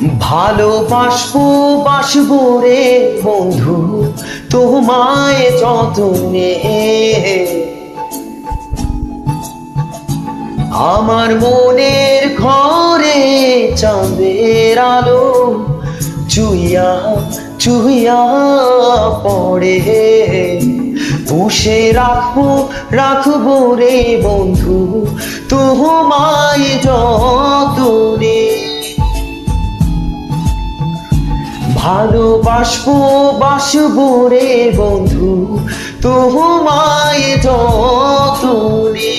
ভালোবাসবো বাসবো রে বন্ধু তোমায় যতনে, আমার মনের ঘরে চাঁদের আলো চুইয়া চুইয়া পড়ে। পুষে রাখবো রাখবো রে বন্ধু তোমায় যতনে, ভালোবাসবো বাসবো রে বন্ধু তোমায় যতনে।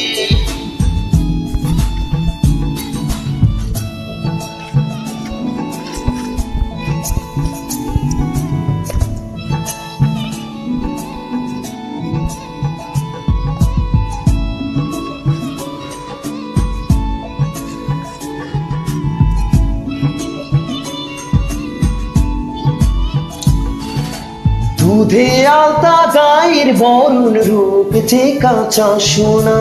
দুধে আলতা গায়ের বরণ রূপ যে কাঁচা সোনা,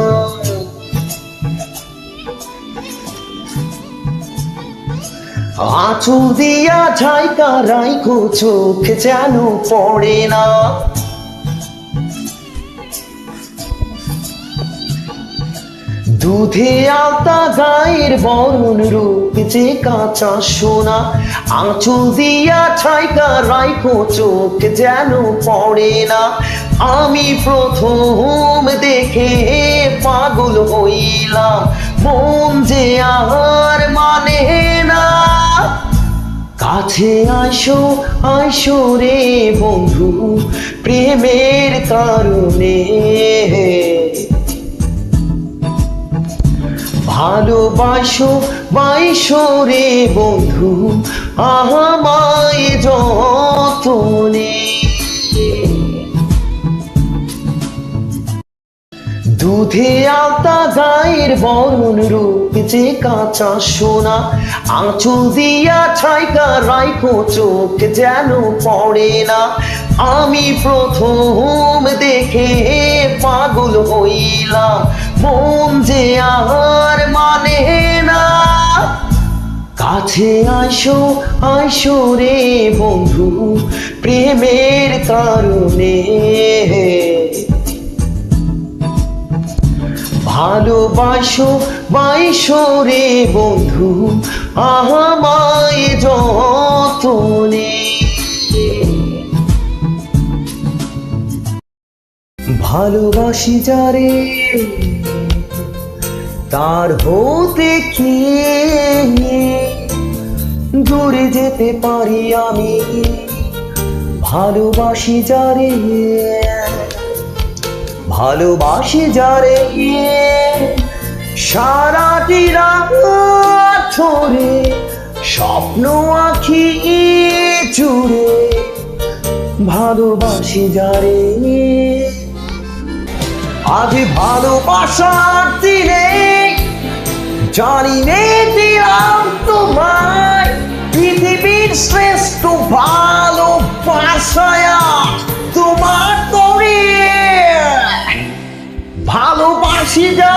আঁচল দিয়া ঝাইকা রাইখো চোখ যেন পড়ে না। দুধে আলতা গায়ের বরণ রূপ যে কাঁচা সোনা, আঁচল দিয়া ছাইকা রাইখো চোখ যেন পড়ে না। আমি প্রথম দেখে পাগল হইলাম, মন যে আর মানে না। কাছে আইসো আইসো রে বন্ধু প্রেমের কারণে, ভালোবাসো বাইসো রে বন্ধু আমায় যতনে। দুধে আলতা গায়ের বরণ রূপ যে কাঁচা সোনা, আঁচল দিয়া ছাইকা রাইখো চোখ যেন পড়ে না। আমি প্রথম দেখে পাগল হইলাম, মন যে আর মানে না। কাছে আইসো আইসো রে বন্ধু প্রেমের কারণে, ভালোবাসো বাইসো রে বন্ধু আমায় যতনে। ভালোবাসি যারে তার হতে কি দূরে যেতে পারি আমি, ভালোবাসি যারে ভালোবাসি যারে সারাটি রাত ধরে স্বপ্ন আঁখি জুড়ে, ভালোবাসি যারে আজ ভালোবাসার দিনে জানি নে দিলাম তোমায় পৃথিবীর শ্রেষ্ঠ ভালোবাসায় তোমার তরে। ভালোবাসি যা